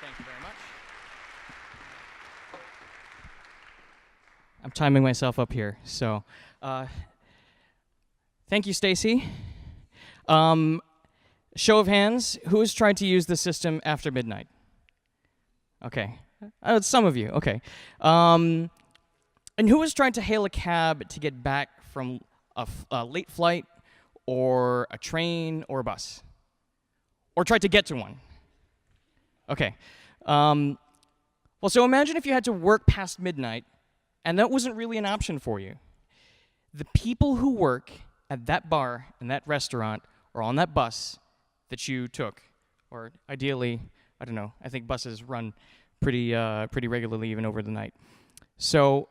Thank you very much. I'm timing myself up here, so thank you, Stacy. Show of hands, who has tried to use the system after midnight? Okay, it's some of you, okay. And who has tried to hail a cab to get back from a late flight or a train or a bus? Or tried to get to one? Okay. Well, so imagine if you had to work past midnight and that wasn't really an option for you. The people who work at that bar and that restaurant or on that bus that you took, or ideally, I don't know, I think buses run pretty regularly even over the night. So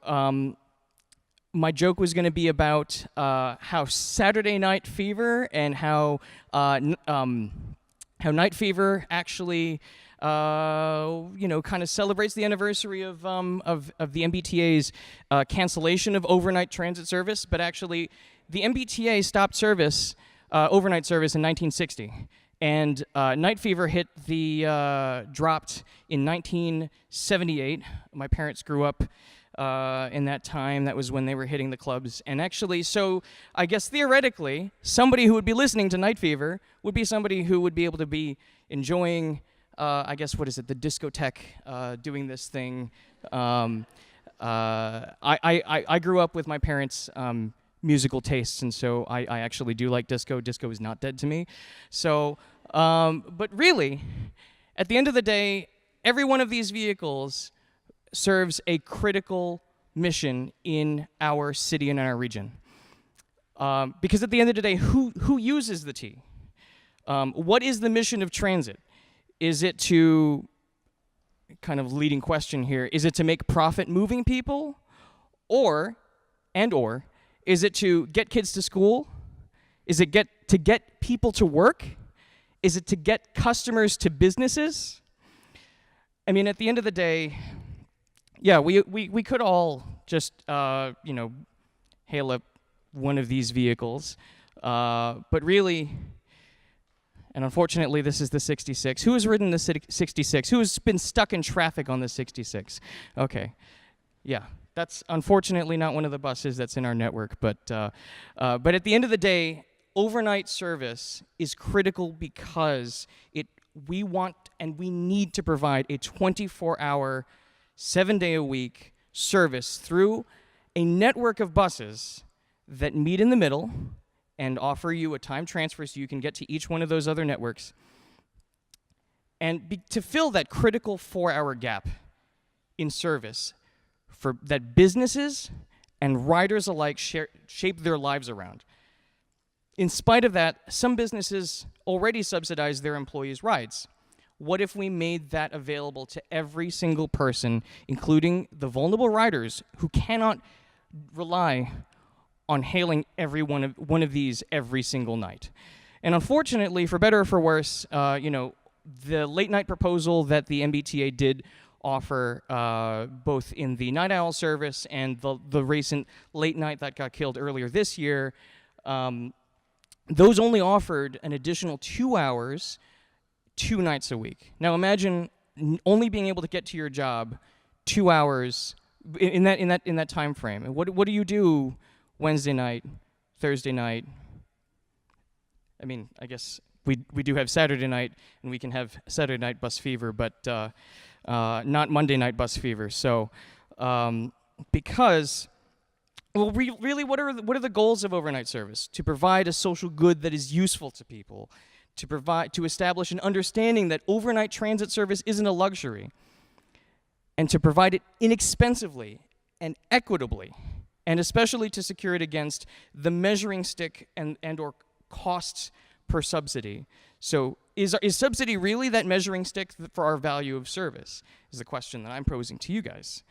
my joke was going to be about how Saturday Night Fever and how Night Fever actually kind of celebrates the anniversary of the MBTA's cancellation of overnight transit service, but actually the MBTA stopped service, overnight service in 1960, and Night Fever dropped in 1978. My parents grew up in that time. That was when they were hitting the clubs, and actually, so I guess theoretically, somebody who would be listening to Night Fever would be somebody who would be able to be enjoying I guess, what is it, the discotheque, doing this thing. I grew up with my parents' musical tastes, and so I actually do like disco. Disco is not dead to me. So, but really, at the end of the day, every one of these vehicles serves a critical mission in our city and in our region. Because at the end of the day, who uses the T? What is the mission of transit? Is it to, kind of leading question here, is it to make profit moving people? Or is it to get kids to school? Is it to get people to work? Is it to get customers to businesses? I mean, at the end of the day, yeah, we could all just, hail up one of these vehicles. But really, and unfortunately, this is the 66. Who has ridden the 66? Who has been stuck in traffic on the 66? Okay. Yeah, that's unfortunately not one of the buses that's in our network. But at the end of the day, overnight service is critical because we want and we need to provide a 24-hour, 7-day-a-week service through a network of buses that meet in the middle and offer you a time transfer so you can get to each one of those other networks. And to fill that critical 4-hour gap in service for that businesses and riders alike shape their lives around. In spite of that, some businesses already subsidize their employees' rides. What if we made that available to every single person, including the vulnerable riders who cannot rely on hailing every one of these every single night? And unfortunately, for better or for worse, the late night proposal that the MBTA did offer, both in the night owl service and the recent late night that got killed earlier this year, those only offered an additional 2 hours, 2 nights a week. Now imagine only being able to get to your job 2 hours in that time frame. And what do you do Wednesday night, Thursday night? I mean, I guess we do have Saturday night, and we can have Saturday night bus fever, but not Monday night bus fever. So, because, well, really, what are the goals of overnight service? To provide a social good that is useful to people, to establish an understanding that overnight transit service isn't a luxury, and to provide it inexpensively and equitably, and especially to secure it against the measuring stick and or costs per subsidy. So is subsidy really that measuring stick for our value of service, is the question that I'm posing to you guys.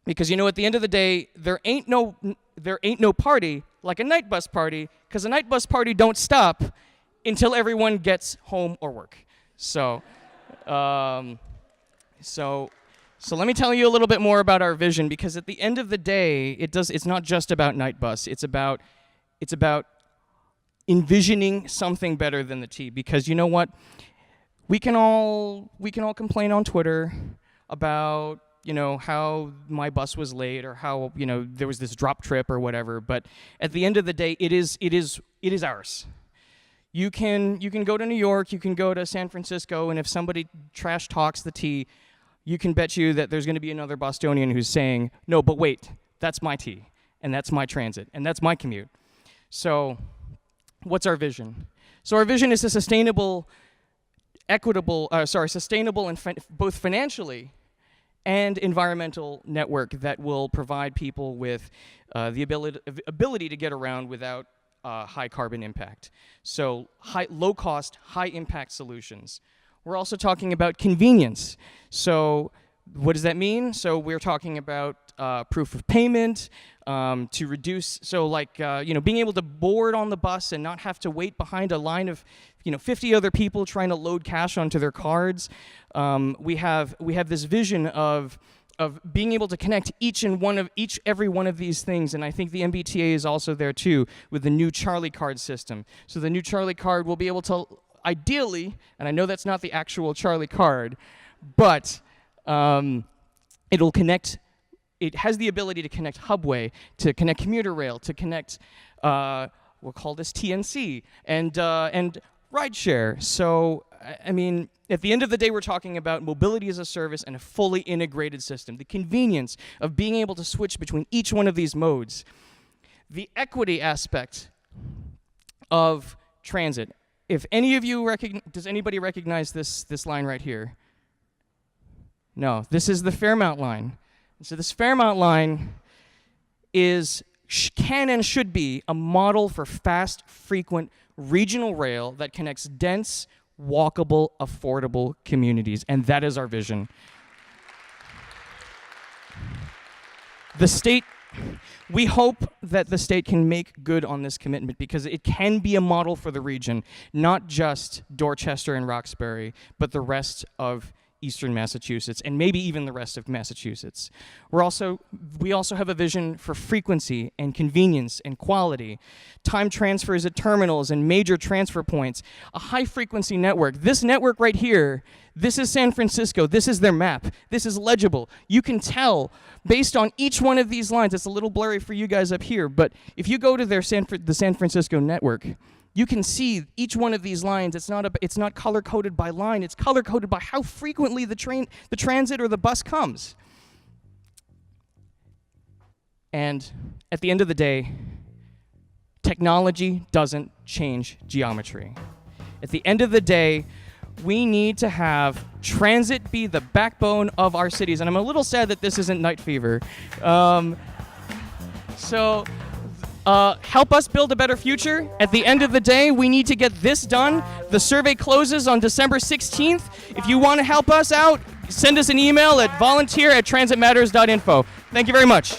Because, at the end of the day, there ain't no party like a night bus party, because a night bus party don't stop until everyone gets home or work. So, So let me tell you a little bit more about our vision, because at the end of the day, it's not just about night bus. It's about envisioning something better than the T. Because you know what? we can all complain on Twitter about, how my bus was late or how, there was this drop trip or whatever. But at the end of the day, it is ours. You can go to New York, you can go to San Francisco, and if somebody trash talks the T, you can bet you that there's going to be another Bostonian who's saying, no, but wait, that's my T, and that's my transit, and that's my commute. So what's our vision? So our vision is a sustainable and both financially and environmental network that will provide people with the ability to get around without high carbon impact. So low cost, high impact solutions. We're also talking about convenience. So what does that mean? So we're talking about proof of payment to reduce, so like, being able to board on the bus and not have to wait behind a line of, 50 other people trying to load cash onto their cards. We have this vision of being able to connect every one of these things, and I think the MBTA is also there too with the new Charlie card system. So the new Charlie card will be able to, ideally, and I know that's not the actual Charlie card, but it'll connect. It has the ability to connect Hubway, to connect commuter rail, to connect we'll call this TNC and rideshare. So I mean, at the end of the day, we're talking about mobility as a service and a fully integrated system. The convenience of being able to switch between each one of these modes. The equity aspect of transit. If any of you does anybody recognize this line right here? No, this is the Fairmount line. So this Fairmount line can and should be a model for fast, frequent regional rail that connects dense, walkable, affordable communities, and that is our vision. We hope that the state can make good on this commitment because it can be a model for the region, not just Dorchester and Roxbury, but the rest of Eastern Massachusetts, and maybe even the rest of Massachusetts. We also have a vision for frequency and convenience and quality, time transfers at terminals and major transfer points, a high-frequency network. This network right here, this is San Francisco. This is their map. This is legible. You can tell based on each one of these lines. It's a little blurry for you guys up here, but if you go to the San Francisco network, you can see each one of these lines. It's not color-coded by line. It's color-coded by how frequently the transit or the bus comes. And at the end of the day, technology doesn't change geometry. At the end of the day, we need to have transit be the backbone of our cities. And I'm a little sad that this isn't Night Fever. Help us build a better future. At the end of the day, we need to get this done. The survey closes on December 16th. If you want to help us out, send us an email at volunteer@transitmatters.info. Thank you very much.